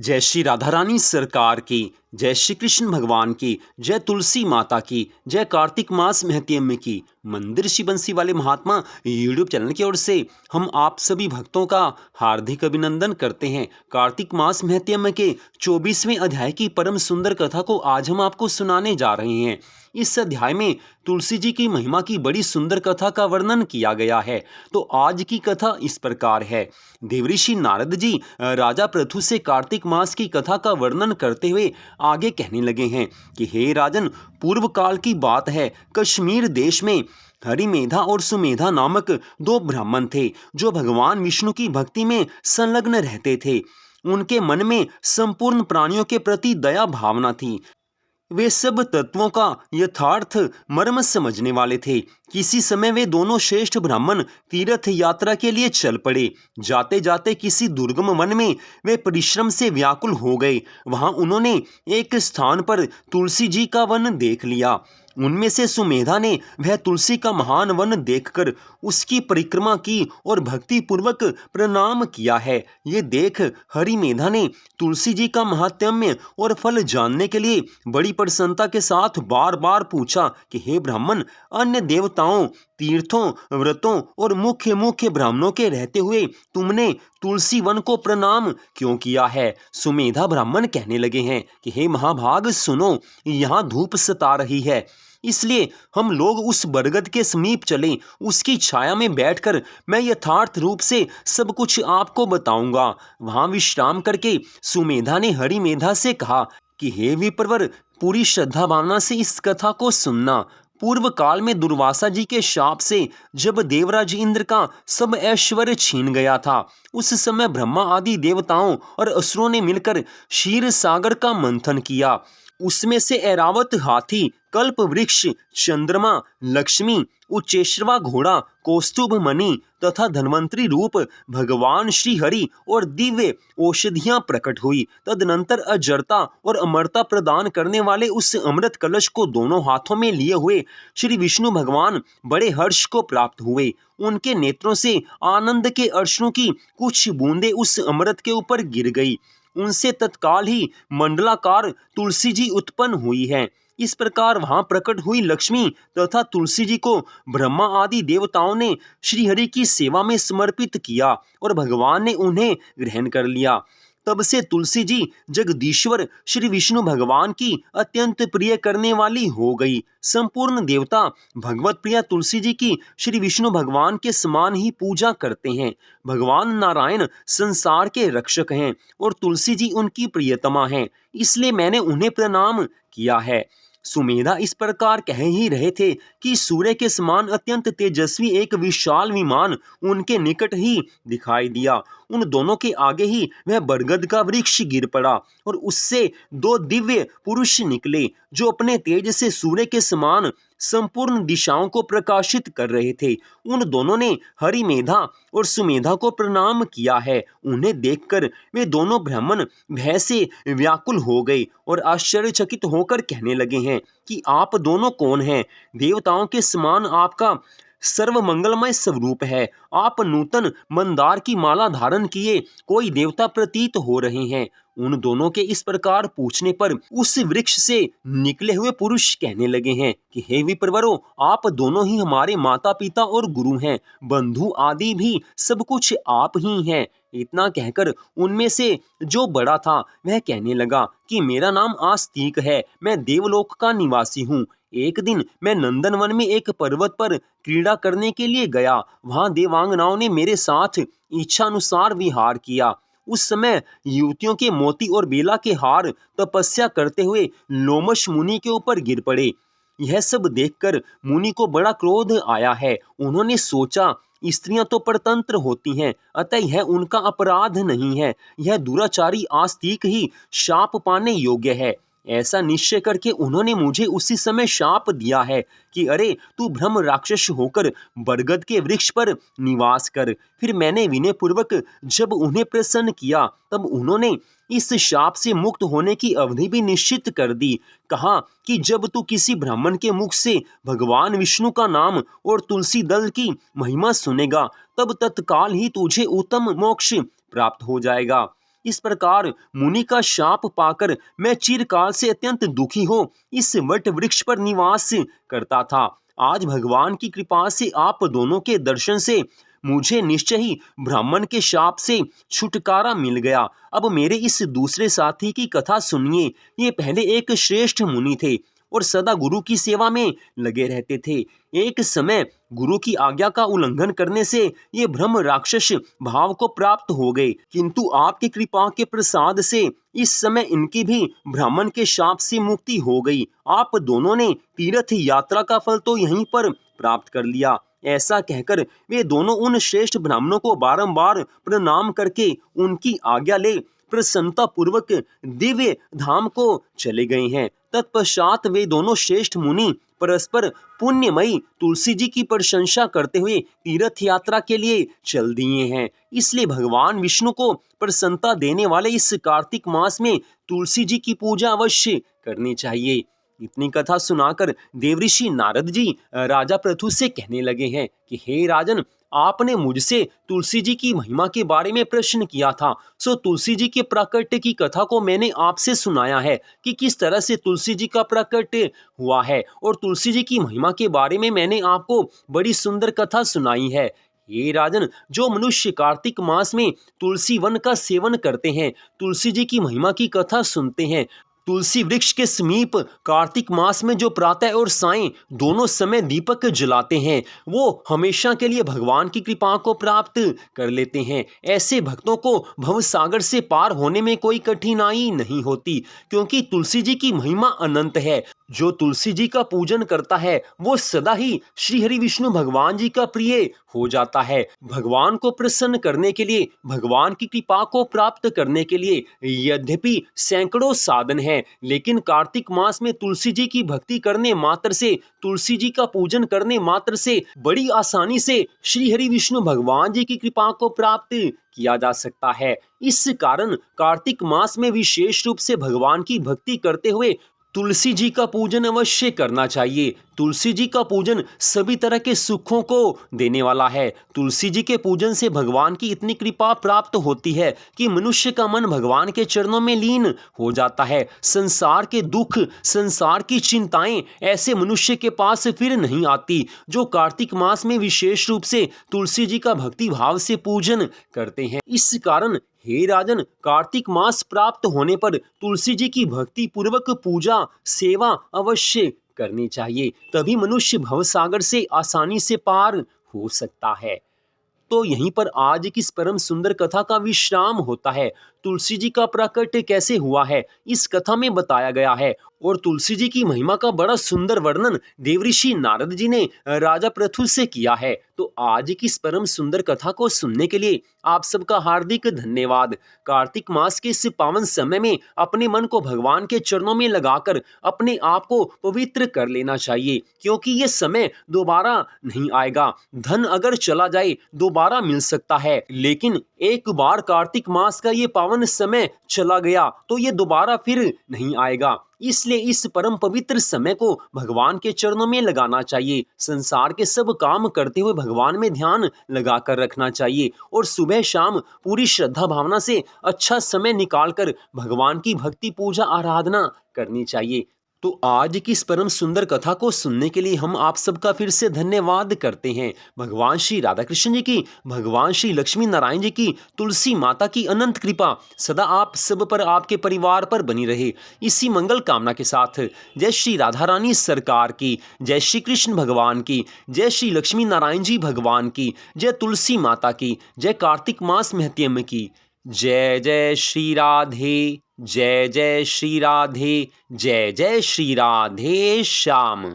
जय श्री राधा रानी सरकार की, जय श्री कृष्ण भगवान की, जय तुलसी माता की, जय कार्तिक मास महत्म की। मंदिर श्री बंसी वाले महात्मा यूट्यूब चैनल की ओर से हम आप सभी भक्तों का हार्दिक अभिनंदन करते हैं। कार्तिक मास महत्म के 24वें अध्याय की परम सुंदर कथा को आज हम आपको सुनाने जा रहे हैं। इस अध्याय में तुलसी जी की महिमा की बड़ी सुंदर कथा का वर्णन किया गया है। तो आज की कथा इस प्रकार है। देवऋषि नारद जी राजा पृथु से कार्तिक मास की कथा का वर्णन करते हुए आगे कहने लगे हैं कि हे राजन, पूर्व काल की बात है। कश्मीर देश में हरिमेधा और सुमेधा नामक दो ब्राह्मण थे जो भगवान विष्णु की भक्ति में संलग्न रहते थे। उनके मन में संपूर्ण प्राणियों के प्रति दया भावना थी। वे सब तत्वों का यथार्थ मर्म समझने वाले थे। किसी समय वे दोनों श्रेष्ठ ब्राह्मण तीर्थ यात्रा के लिए चल पड़े। जाते जाते किसी दुर्गम वन में वे परिश्रम से व्याकुल हो गए। वहां उन्होंने एक स्थान पर तुलसी जी का वन देख लिया। उनमें से सुमेधा ने वह तुलसी का महान वन देखकर उसकी परिक्रमा की और भक्ति पूर्वक प्रणाम किया है। ये देख हरिमेधा ने तुलसी जी का महात्म्य और फल जानने के लिए बड़ी प्रसन्नता के साथ बार बार पूछा कि हे ब्राह्मण, अन्य देवताओं, तीर्थों, व्रतों और मुख्य मुख्य ब्राह्मणों के रहते हुए तुमने तुलसी वन को प्रणाम क्यों किया है? सुमेधा ब्राह्मण कहने लगे हैं कि हे महाभाग, सुनो, यहाँ धूप सता रही है, इसलिए हम लोग उस बरगद के समीप चलें। उसकी छाया में बैठकर मैं यथार्थ रूप से सब कुछ आपको बताऊंगा। वहां विश्राम करके सुमेधा ने हरिमेधा से कहा कि हे विप्रवर, पूरी श्रद्धा भावना से इस कथा को सुनना। पूर्व काल में दुर्वासा जी के शाप से जब देवराज इंद्र का सब ऐश्वर्य छीन गया था, उस समय ब्रह्मा आदि देवताओं और असुरों ने मिलकर क्षीर सागर का मंथन किया। उसमें से ऐरावत हाथी, कल्प वृक्ष, चंद्रमा, लक्ष्मी, उच्चेश्रवा घोड़ा, कौस्तुभ मणि तथा धन्वंतरी रूप भगवान श्री हरि और दिव्य औषधियां प्रकट हुई। तदनंतर अजरता और अमरता प्रदान करने वाले उस अमृत कलश को दोनों हाथों में लिए हुए श्री विष्णु भगवान बड़े हर्ष को प्राप्त हुए। उनके नेत्रों से आनंद के अश्रुओं की कुछ बूंदें उस अमृत के ऊपर गिर गई। उनसे तत्काल ही मंडलाकार तुलसी जी उत्पन्न हुई है। इस प्रकार वहां प्रकट हुई लक्ष्मी तथा तुलसी जी को ब्रह्मा आदि देवताओं ने श्रीहरि की सेवा में समर्पित किया और भगवान ने उन्हें ग्रहण कर लिया। तब से तुलसी जी जगदीश्वर श्री विष्णु भगवान की अत्यंत प्रिय करने वाली हो गई। संपूर्ण देवता भगवत प्रिया तुलसी जी की श्री विष्णु भगवान के समान ही पूजा करते हैं। भगवान नारायण संसार के रक्षक हैं और तुलसी जी उनकी प्रियतमा हैं, इसलिए मैंने उन्हें प्रणाम किया है। सुमेधा इस प्रकार कह ही रहे थे कि सूर्य के समान अत्यंत तेजस्वी एक विशाल विमान उनके निकट ही दिखाई दिया। उन दोनों के आगे ही वह बरगद का वृक्ष गिर पड़ा और उससे दो दिव्य पुरुष निकले जो अपने तेज से सूर्य के समान संपूर्ण दिशाओं को प्रकाशित कर रहे थे। उन दोनों ने हरिमेधा और सुमेधा को प्रणाम किया है। उन्हें देखकर वे दोनों ब्राह्मण भय से व्याकुल हो गए और आश्चर्यचकित होकर कहने लगे हैं कि आप दोनों कौन हैं? देवताओं के समान आपका सर्व मंगलमय स्वरूप है। आप नूतन मंदार की माला धारण किए कोई देवता प्रतीत हो रहे हैं। उन दोनों के इस प्रकार पूछने पर उस वृक्ष से निकले हुए पुरुष कहने लगे हैं कि हे विप्रवरो, आप दोनों ही हमारे माता पिता और गुरु हैं, बंधु आदि भी सब कुछ आप ही हैं। इतना कहकर उनमें से जो बड़ा था वह कहने लगा कि मेरा नाम आस्तिक है, मैं देवलोक का निवासी हूँ। एक दिन मैं नंदनवन में एक पर्वत पर क्रीड़ा करने के लिए गया। वहां देवांगनाओं ने मेरे साथ इच्छा अनुसार विहार किया। उस समय युवतियों के मोती और बेला के हार तपस्या करते हुए लोमश मुनि के ऊपर गिर पड़े। यह सब देखकर मुनि को बड़ा क्रोध आया है। उन्होंने सोचा, स्त्रियां तो परतंत्र होती हैं, अतः यह उनका अपराध नहीं है, यह दुराचारी आस्तिक ही शाप पाने योग्य है। ऐसा निश्चय करके उन्होंने मुझे उसी समय शाप दिया है कि अरे, तू ब्रह्म राक्षस होकर बरगद के वृक्ष पर निवास कर। फिर मैंने विनय पूर्वक जब उन्हें प्रसन्न किया तब उन्होंने इस शाप से मुक्त होने की अवधि भी निश्चित कर दी। कहा कि जब तू किसी ब्राह्मण के मुख से भगवान विष्णु का नाम और तुलसी दल की महिमा सुनेगा तब तत्काल ही तुझे उत्तम मोक्ष प्राप्त हो जाएगा। इस प्रकार मुनि का शाप पाकर मैं चिरकाल से अत्यंत दुखी हो इस वट वृक्ष पर निवास करता था। आज भगवान की कृपा से आप दोनों के दर्शन से मुझे निश्चय ही ब्राह्मण के शाप से छुटकारा मिल गया। अब मेरे इस दूसरे साथी की कथा सुनिए। ये पहले एक श्रेष्ठ मुनि थे और सदा गुरु की सेवा में लगे रहते थे। एक समय गुरु की आज्ञा का उल्लंघन करने से ये ब्रह्म राक्षस भाव को प्राप्त हो गए, किंतु आपकी कृपा के प्रसाद से इस समय इनकी भी ब्राह्मण के शाप से मुक्ति हो गई। आप दोनों ने तीर्थ यात्रा का फल तो यहीं पर प्राप्त कर लिया। ऐसा कहकर वे दोनों उन श्रेष्ठ ब्राह्मणों को बारंबार प्रणाम करके उनकी आज्ञा ले प्रसन्नता पूर्वक दिव्य धाम को चले गए हैं। तत्पश्चात वे दोनों श्रेष्ठ मुनि परस्पर पुण्यमयी तुलसी जी की प्रशंसा करते हुए तीर्थ यात्रा के लिए चल दिए हैं। इसलिए भगवान विष्णु को प्रसन्नता देने वाले इस कार्तिक मास में तुलसी जी की पूजा अवश्य करनी चाहिए। इतनी कथा सुनाकर देवऋषि नारद जी राजा पृथु से कहने लगे हैं कि हे राजन, आपने मुझसे तुलसी जी की महिमा के बारे में प्रश्न किया था, सो तुलसी जी के प्राकट्य की कथा को मैंने आपसे सुनाया है कि किस तरह से तुलसी जी का प्राकट्य हुआ है, और तुलसी जी की महिमा के बारे में मैंने आपको बड़ी सुंदर कथा सुनाई है। ये राजन, जो मनुष्य कार्तिक मास में तुलसी वन का सेवन करते हैं, तुलसी जी की महिमा की कथा सुनते हैं, तुलसी वृक्ष के समीप कार्तिक मास में जो प्रातः और सायं दोनों समय दीपक जलाते हैं, वो हमेशा के लिए भगवान की कृपा को प्राप्त कर लेते हैं। ऐसे भक्तों को भवसागर से पार होने में कोई कठिनाई नहीं होती, क्योंकि तुलसी जी की महिमा अनंत है। जो तुलसी जी का पूजन करता है वो सदा ही श्री हरि विष्णु भगवान जी का प्रिय हो जाता है। भगवान को प्रसन्न करने के लिए, भगवान की कृपा को प्राप्त करने के लिए यद्यपि सैकड़ों साधन हैं, लेकिन कार्तिक मास में तुलसी जी की भक्ति करने मात्र से, तुलसी जी का पूजन करने मात्र से बड़ी आसानी से श्री हरि विष्णु भगवान जी की कृपा को प्राप्त किया जा सकता है। इस कारण कार्तिक मास में विशेष रूप से भगवान की भक्ति करते हुए तुलसी जी का पूजन अवश्य करना चाहिए। तुलसी जी का पूजन सभी तरह के सुखों को देने वाला है। तुलसी जी के पूजन से भगवान की इतनी कृपा प्राप्त होती है कि मनुष्य का मन भगवान के चरणों में लीन हो जाता है। संसार के दुख, संसार की चिंताएं ऐसे मनुष्य के पास फिर नहीं आती, जो कार्तिक मास में विशेष रूप से तुलसी जी का भक्ति भाव से पूजन करते हैं। इस कारण हे राजन, कार्तिक मास प्राप्त होने पर तुलसी जी की भक्ति पूर्वक पूजा सेवा अवश्य करनी चाहिए, तभी मनुष्य भवसागर से आसानी से पार हो सकता है। तो यहीं पर आज की इस परम सुंदर कथा का विश्राम होता है। तुलसी जी का प्राकट्य कैसे हुआ है इस कथा में बताया गया है, और तुलसी जी की महिमा का बड़ा सुंदर वर्णन देवऋषि नारद जी ने राजा पृथु से किया है। तो आज की इस परम सुंदर कथा को सुनने के लिए आप सबका हार्दिक धन्यवाद। कार्तिक मास के इस पावन समय में अपने मन को भगवान के चरणों में लगाकर अपने आप को पवित्र कर लेना चाहिए, क्योंकि ये समय दोबारा नहीं आएगा। धन अगर चला जाए दोबारा मिल सकता है, लेकिन एक बार कार्तिक मास का ये पावन समय चला गया तो ये दोबारा फिर नहीं आएगा। इसलिए इस परम पवित्र समय को भगवान के चरणों में लगाना चाहिए। संसार के सब काम करते हुए भगवान में ध्यान लगाकर रखना चाहिए, और सुबह शाम पूरी श्रद्धा भावना से अच्छा समय निकालकर भगवान की भक्ति पूजा आराधना करनी चाहिए। तो आज की इस परम सुंदर कथा को सुनने के लिए हम आप सबका फिर से धन्यवाद करते हैं। भगवान श्री राधा कृष्ण जी की, भगवान श्री लक्ष्मी नारायण जी की, तुलसी माता की अनंत कृपा सदा आप सब पर, आपके परिवार पर बनी रहे। इसी मंगल कामना के साथ जय श्री राधा रानी सरकार की, जय श्री कृष्ण भगवान की, जय श्री लक्ष्मी नारायण जी भगवान की, जय तुलसी माता की, जय कार्तिक मास महत्यम की। जय जय श्री राधे, जय जय श्री राधे, जय जय श्री राधे श्याम।